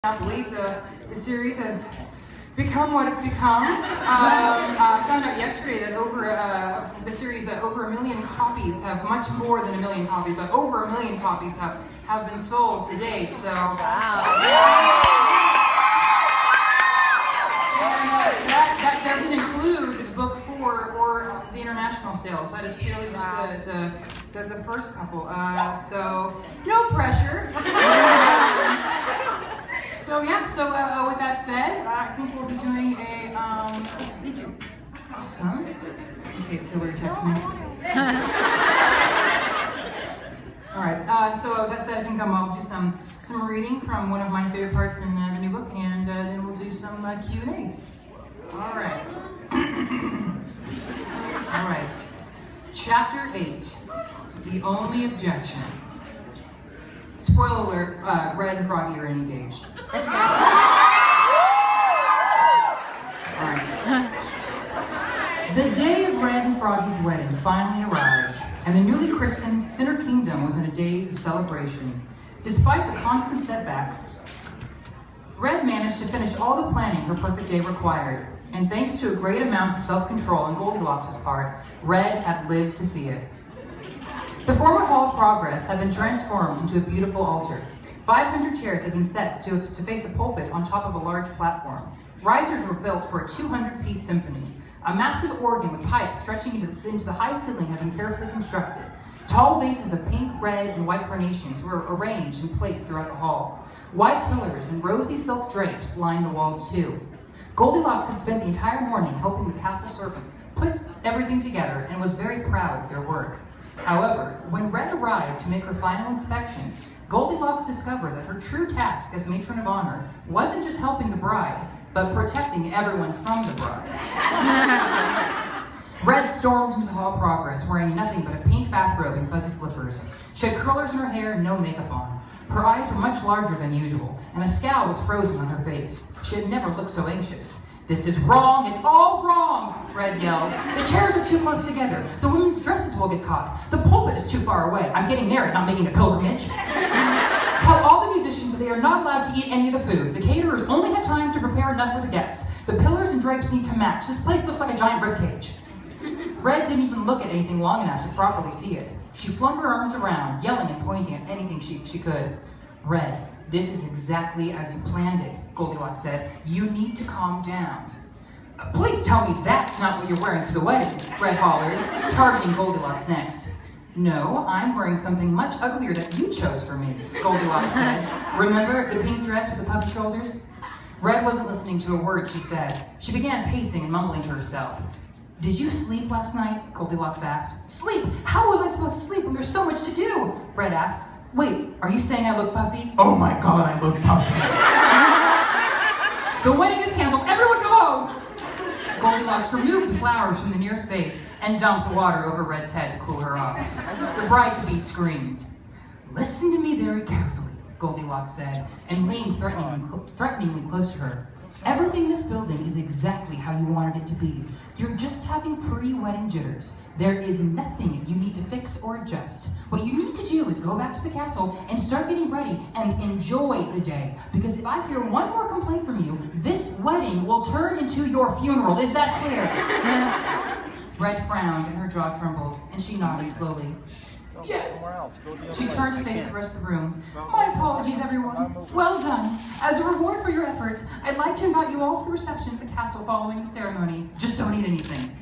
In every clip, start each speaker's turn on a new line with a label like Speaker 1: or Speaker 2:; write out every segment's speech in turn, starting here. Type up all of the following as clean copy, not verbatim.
Speaker 1: I believe the series has become what it's become. I found out yesterday that over the series, over 1 million copies have, much more than 1 million copies, but over 1 million copies have been sold to date. So,
Speaker 2: wow.
Speaker 1: And that doesn't include book 4 or the international sales. That is purely just the first couple. So no pressure. So yeah, with that said, I think we'll be doing a, awesome, in case Hillary texts me. Alright, so that said, I think I'll do some reading from one of my favorite parts in the new book, and then we'll do some Q&As. Alright. Alright. Chapter 8, The Only Objection. Spoiler alert, Red and Froggy are engaged. Alright. The day of Red and Froggy's wedding finally arrived, and the newly christened Sinner Kingdom was in a daze of celebration. Despite the constant setbacks, Red managed to finish all the planning her perfect day required, and thanks to a great amount of self-control on Goldilocks' part, Red had lived to see it. The former Hall of Progress had been transformed into a beautiful altar. 500 chairs had been set to face a pulpit on top of a large platform. Risers were built for a 200-piece symphony. A massive organ with pipes stretching into the high ceiling had been carefully constructed. Tall vases of pink, red, and white carnations were arranged and placed throughout the hall. White pillars and rosy silk drapes lined the walls too. Goldilocks had spent the entire morning helping the castle servants put everything together and was very proud of their work. However, when Red arrived to make her final inspections, Goldilocks discovered that her true task as matron of honor wasn't just helping the bride, but protecting everyone from the bride. Red stormed into the Hall of Progress wearing nothing but a pink bathrobe and fuzzy slippers. She had curlers in her hair and no makeup on. Her eyes were much larger than usual, and a scowl was frozen on her face. She had never looked so anxious. "This is wrong, it's all wrong," Red yelled. "The chairs are too close together. The women's dresses will get caught. The pulpit is too far away. I'm getting married, not making a pilgrimage. Tell all the musicians that they are not allowed to eat any of the food. The caterers only had time to prepare enough for the guests. The pillars and drapes need to match. This place looks like a giant ribcage." Red didn't even look at anything long enough to properly see it. She flung her arms around, yelling and pointing at anything she could. "Red, this is exactly as you planned it," Goldilocks said. "You need to calm down." "Please tell me that's not what you're wearing to the wedding," Red hollered, targeting Goldilocks next. "No, I'm wearing something much uglier that you chose for me," Goldilocks said. "Remember the pink dress with the puffy shoulders?" Red wasn't listening to a word she said. She began pacing and mumbling to herself. "Did you sleep last night?" Goldilocks asked. "Sleep? How was I supposed to sleep when there's so much to do?" Red asked. "Wait, are you saying I look puffy?" "Oh my god, I look puffy." "The wedding is canceled. Everyone go home!" Goldilocks removed the flowers from the nearest vase and dumped the water over Red's head to cool her off. The bride-to-be screamed. "Listen to me very carefully," Goldilocks said, and leaned threateningly close to her. "Everything in this building is exactly how you wanted it to be. You're just having pre-wedding jitters. There is nothing you need to fix or adjust. What you need to do is go back to the castle and start getting ready and enjoy the day. Because if I hear one more complaint from you, this wedding will turn into your funeral. Is that clear?" Red frowned and her jaw trembled, and she nodded slowly. "Yes." She turned to face the rest of the room. "My apologies, everyone. Well done. As a reward for your efforts, I'd like to invite you all to the reception at the castle following the ceremony. Just don't eat anything."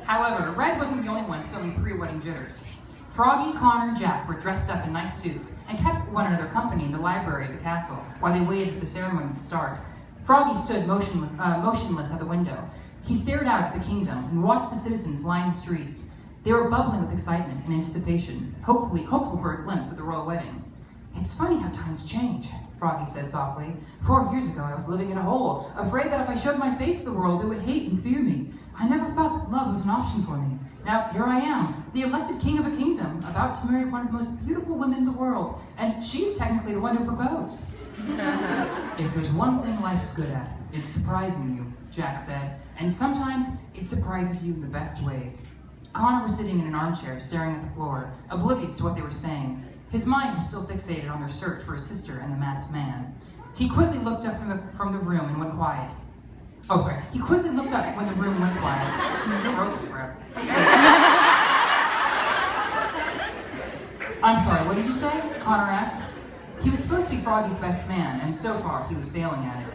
Speaker 1: However, Red wasn't the only one feeling pre-wedding jitters. Froggy, Connor, and Jack were dressed up in nice suits and kept one another company in the library of the castle while they waited for the ceremony to start. Froggy stood motionless at the window. He stared out at the kingdom and watched the citizens line the streets. They were bubbling with excitement and anticipation, hopeful for a glimpse of the royal wedding. "It's funny how times change," Froggy said softly. 4 years ago I was living in a hole, afraid that if I showed my face to the world, it would hate and fear me. I never thought that love was an option for me. Now here I am, the elected king of a kingdom, about to marry one of the most beautiful women in the world, and she's technically the one who proposed." "If there's one thing life is good at, it's surprising you," Jack said, "and sometimes it surprises you in the best ways." Connor was sitting in an armchair, staring at the floor, oblivious to what they were saying. His mind was still fixated on their search for his sister and the masked man. He quickly looked up from the room and went quiet. Oh, sorry. He quickly looked up when the room went quiet. Who wrote this crap? I'm sorry, what did you say? Connor asked. He was supposed to be Froggy's best man, and so far he was failing at it.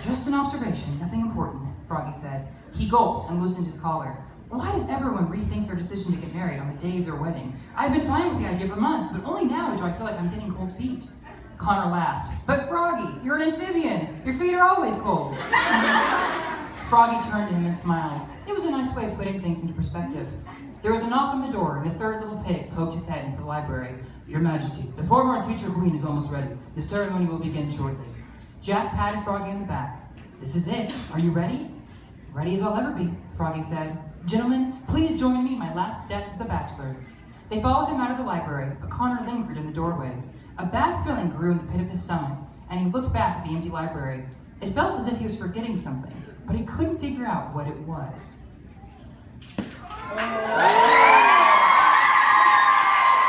Speaker 1: Just an observation, nothing important, Froggy said. He gulped and loosened his collar. Why does everyone rethink their decision to get married on the day of their wedding? I've been fine with the idea for months, but only now do I feel like I'm getting cold feet. Connor laughed. But Froggy, you're an amphibian. Your feet are always cold. Froggy turned to him and smiled. It was a nice way of putting things into perspective. There was a knock on the door, and the third little pig poked his head into the library. Your Majesty, the former and future queen is almost ready. The ceremony will begin shortly. Jack patted Froggy on the back. This is it. Are you ready? Ready as I'll ever be, Froggy said. Gentlemen, please join me in my last steps as a bachelor. They followed him out of the library, but Connor lingered in the doorway. A bad feeling grew in the pit of his stomach, and he looked back at the empty library. It felt as if he was forgetting something, but he couldn't figure out what it was.